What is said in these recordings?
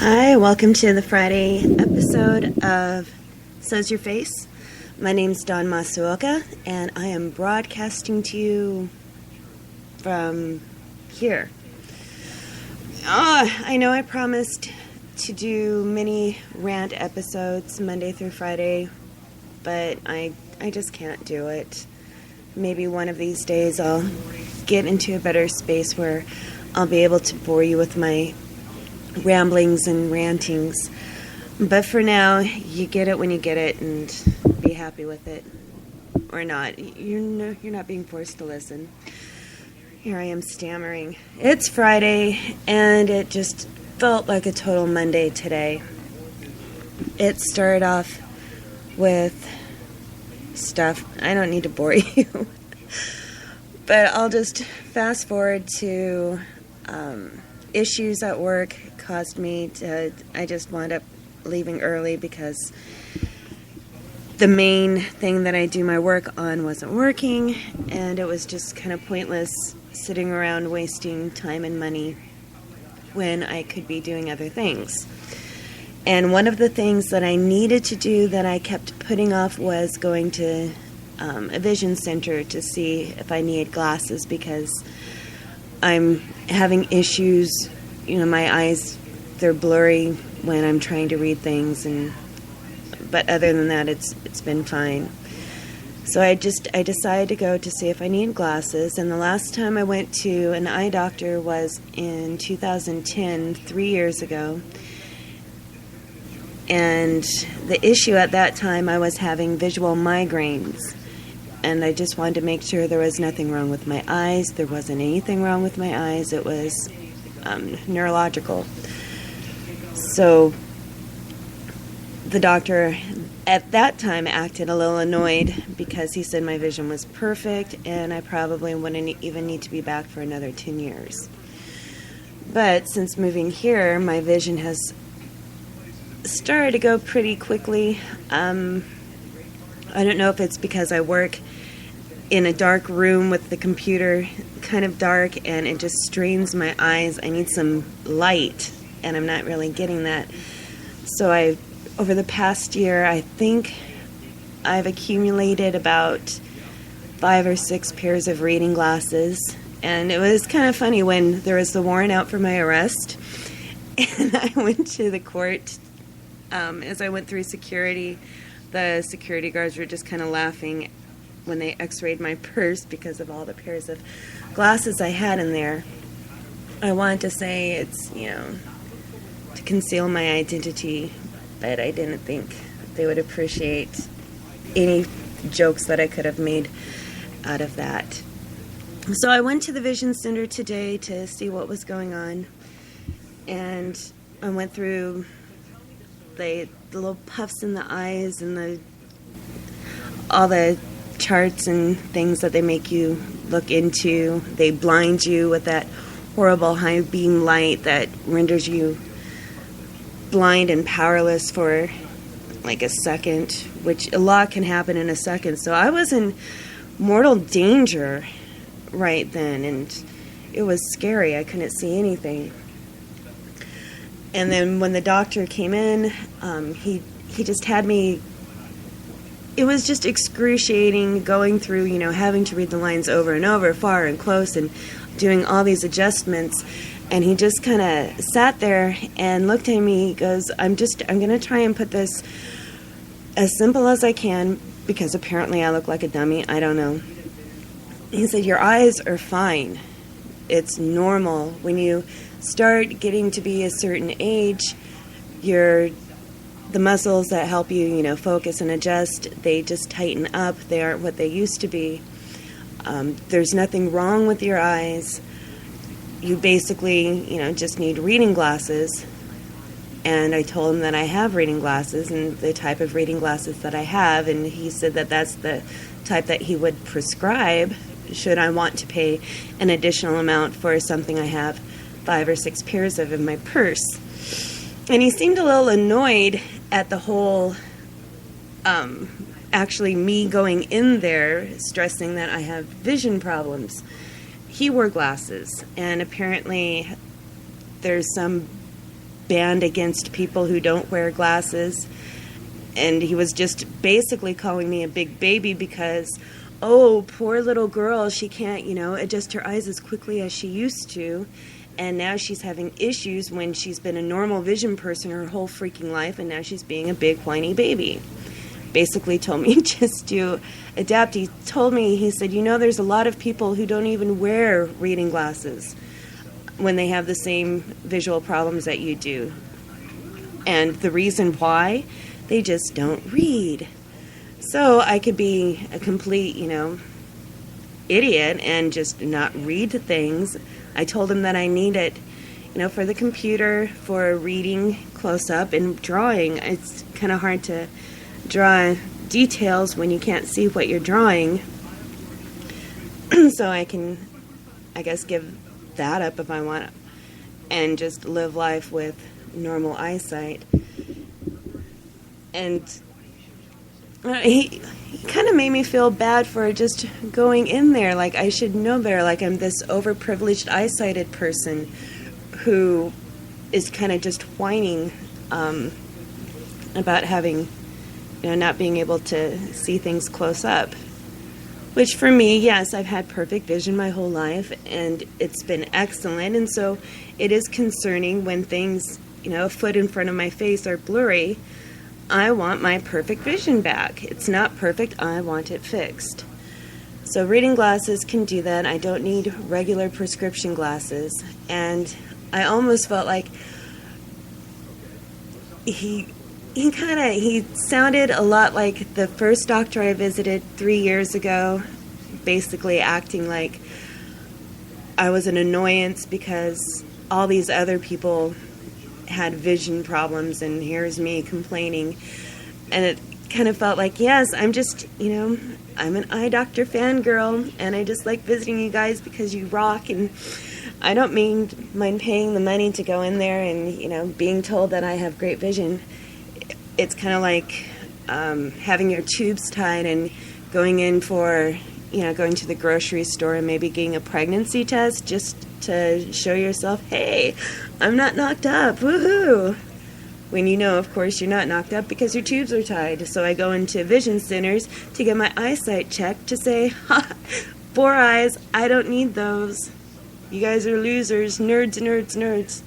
Hi, welcome to the Friday episode of So's Your Face. My name's Dawn Masuoka, and I am broadcasting to you from here. I know I promised to do mini rant episodes Monday through Friday, but I just can't do it. Maybe one of these days I'll get into a better space where I'll be able to bore you with my ramblings and rantings. But for now, you get it when you get it, and be happy with it. Or not. You're not being forced to listen. Here I am stammering. It's Friday, and it just felt like a total Monday today. It started off with stuff. I don't need to bore you. But I'll just fast forward to issues at work caused me to, I just wound up leaving early because the main thing that I do my work on wasn't working, and it was just kind of pointless sitting around wasting time and money when I could be doing other things. And one of the things that I needed to do that I kept putting off was going to a vision center to see if I needed glasses, because I'm having issues. My eyes, they're blurry when I'm trying to read things, but other than that, it's been fine. So I decided to go to see if I need glasses, and the last time I went to an eye doctor was in 2010, 3 years ago. And the issue at that time, I was having visual migraines, and I just wanted to make sure there was nothing wrong with my eyes. There wasn't anything wrong with my eyes. It was neurological. So the doctor at that time acted a little annoyed because he said my vision was perfect and I probably wouldn't even need to be back for another 10 years. But since moving here, my vision has started to go pretty quickly. I don't know if it's because I work in a dark room with the computer kind of dark, and it just strains my eyes. I need some light, and I'm not really getting that. So over the past year, I think I've accumulated about 5 or 6 pairs of reading glasses. And it was kind of funny when there was the warrant out for my arrest, and I went to the court. As I went through security, the security guards were just kind of laughing when they x-rayed my purse because of all the pairs of glasses I had in there. I wanted to say it's, to conceal my identity, but I didn't think they would appreciate any jokes that I could have made out of that. So I went to the Vision Center today to see what was going on, and I went through the little puffs in the eyes and all the charts and things that they make you look into. They blind you with that horrible high beam light that renders you blind and powerless for like a second, which a lot can happen in a second. So I was in mortal danger right then, and it was scary. I couldn't see anything. And then when the doctor came in, he just had me. It was just excruciating going through, having to read the lines over and over, far and close, and doing all these adjustments. And he just kind of sat there and looked at me. He goes, I'm going to try and put this as simple as I can, because apparently I look like a dummy. I don't know. He said, your eyes are fine. It's normal. When you start getting to be a certain age, the muscles that help you, focus and adjust, they just tighten up. They aren't what they used to be. There's nothing wrong with your eyes. You basically, just need reading glasses. And I told him that I have reading glasses and the type of reading glasses that I have. And he said that that's the type that he would prescribe should I want to pay an additional amount for something I have 5 or 6 pairs of in my purse. And he seemed a little annoyed at the whole, actually me going in there stressing that I have vision problems. He wore glasses, and apparently there's some banned against people who don't wear glasses. And he was just basically calling me a big baby because, oh, poor little girl, she can't, adjust her eyes as quickly as she used to. And now she's having issues when she's been a normal vision person her whole freaking life, and now she's being a big whiny baby. Basically told me just to adapt. He told me, he said, there's a lot of people who don't even wear reading glasses when they have the same visual problems that you do. And the reason why, they just don't read. So I could be a complete, idiot and just not read things. I told him that I need it, for the computer, for reading close up and drawing. It's kind of hard to draw details when you can't see what you're drawing. So I can, I guess, give that up if I want and just live life with normal eyesight. And he kind of made me feel bad for just going in there. Like I should know better. Like I'm this overprivileged eyesighted person who is kind of just whining about having, not being able to see things close up. Which for me, yes, I've had perfect vision my whole life, and it's been excellent. And so it is concerning when things, a foot in front of my face are blurry. I want my perfect vision back. It's not perfect. I want it fixed. So reading glasses can do that. I don't need regular prescription glasses. And I almost felt like he sounded a lot like the first doctor I visited 3 years ago, basically acting like I was an annoyance because all these other people had vision problems, and here's me complaining. And it kind of felt like, yes, I'm just, I'm an eye doctor fangirl, and I just like visiting you guys because you rock, and I don't mind paying the money to go in there and, being told that I have great vision. It's kind of like having your tubes tied and going in for, going to the grocery store and maybe getting a pregnancy test just to show yourself, hey, I'm not knocked up, woohoo! When of course, you're not knocked up because your tubes are tied. So I go into vision centers to get my eyesight checked to say, ha, 4 eyes, I don't need those. You guys are losers, nerds, nerds, nerds.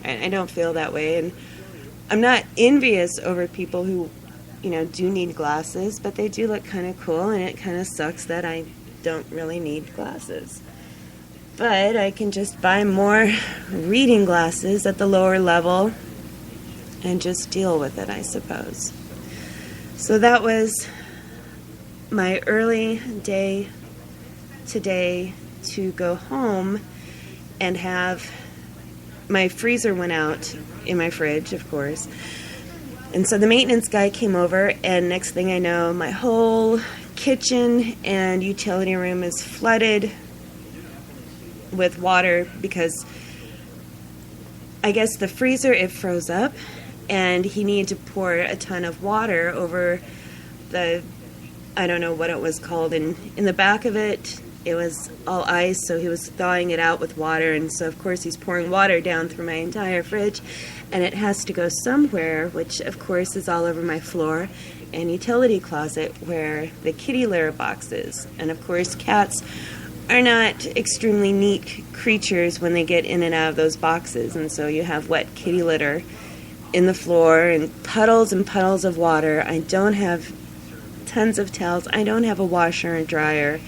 And I don't feel that way. And I'm not envious over people who, do need glasses, but they do look kind of cool, and it kind of sucks that I don't really need glasses. But I can just buy more reading glasses at the lower level and just deal with it, I suppose. So that was my early day today to go home and have my freezer went out in my fridge, of course. And so the maintenance guy came over, and next thing I know, my whole kitchen and utility room is flooded with water because I guess the freezer, it froze up, and he needed to pour a ton of water over the, I don't know what it was called, and in the back of it, it was all ice, so he was thawing it out with water, and so of course he's pouring water down through my entire fridge, and it has to go somewhere, which of course is all over my floor and utility closet where the kitty litter box is. And of course cats are not extremely neat creatures when they get in and out of those boxes, and so you have wet kitty litter in the floor and puddles of water. I don't have tons of towels. I don't have a washer and dryer.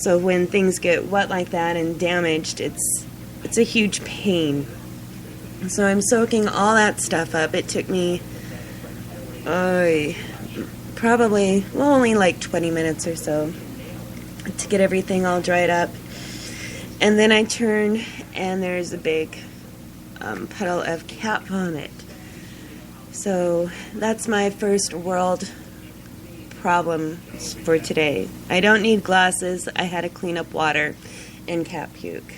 So when things get wet like that and damaged, it's a huge pain. So I'm soaking all that stuff up. It took me probably, only like 20 minutes or so to get everything all dried up. And then I turn, and there's a big puddle of cat vomit. So that's my first world problem for today. I don't need glasses. I had to clean up water and cat puke.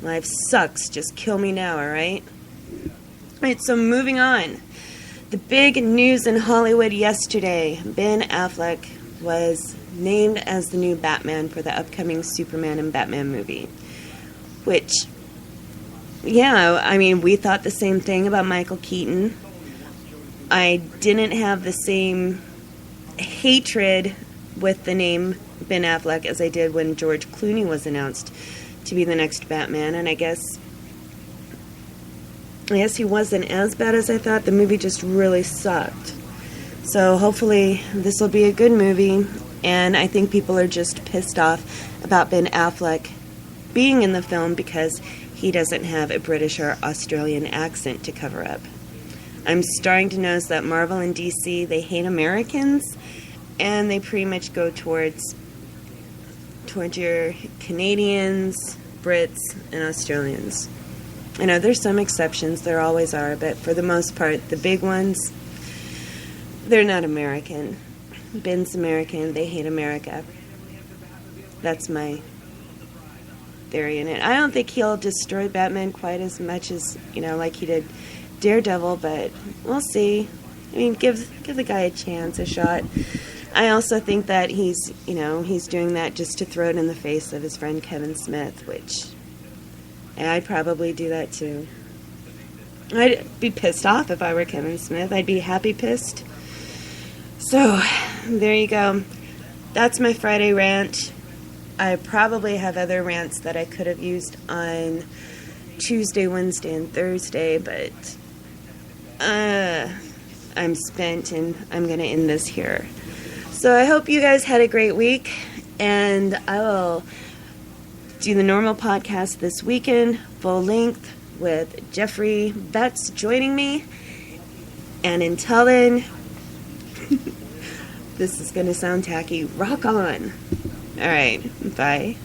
Life sucks. Just kill me now, all right? All right, so moving on. The big news in Hollywood yesterday, Ben Affleck was named as the new Batman for the upcoming Superman and Batman movie, which yeah, I mean, we thought the same thing about Michael Keaton. I didn't have the same hatred with the name Ben Affleck as I did when George Clooney was announced to be the next Batman, and I guess he wasn't as bad as I thought. The movie just really sucked. So hopefully this will be a good movie, and I think people are just pissed off about Ben Affleck being in the film because he doesn't have a British or Australian accent to cover up. I'm starting to notice that Marvel and DC, they hate Americans, and they pretty much go towards your Canadians, Brits, and Australians. I know there's some exceptions, there always are, but for the most part, the big ones, they're not American. Ben's American, they hate America. That's my theory in it. I don't think he'll destroy Batman quite as much as, like he did Daredevil, but we'll see. I mean, give the guy a chance, a shot. I also think that he's doing that just to throw it in the face of his friend Kevin Smith, which I'd probably do that too. I'd be pissed off if I were Kevin Smith. I'd be happy pissed. So, there you go. That's my Friday rant. I probably have other rants that I could have used on Tuesday, Wednesday, and Thursday, but I'm spent and I'm going to end this here. So I hope you guys had a great week, and I will do the normal podcast this weekend, full length, with Jeffrey Betts joining me. And until then, this is going to sound tacky. Rock on. All right. Bye.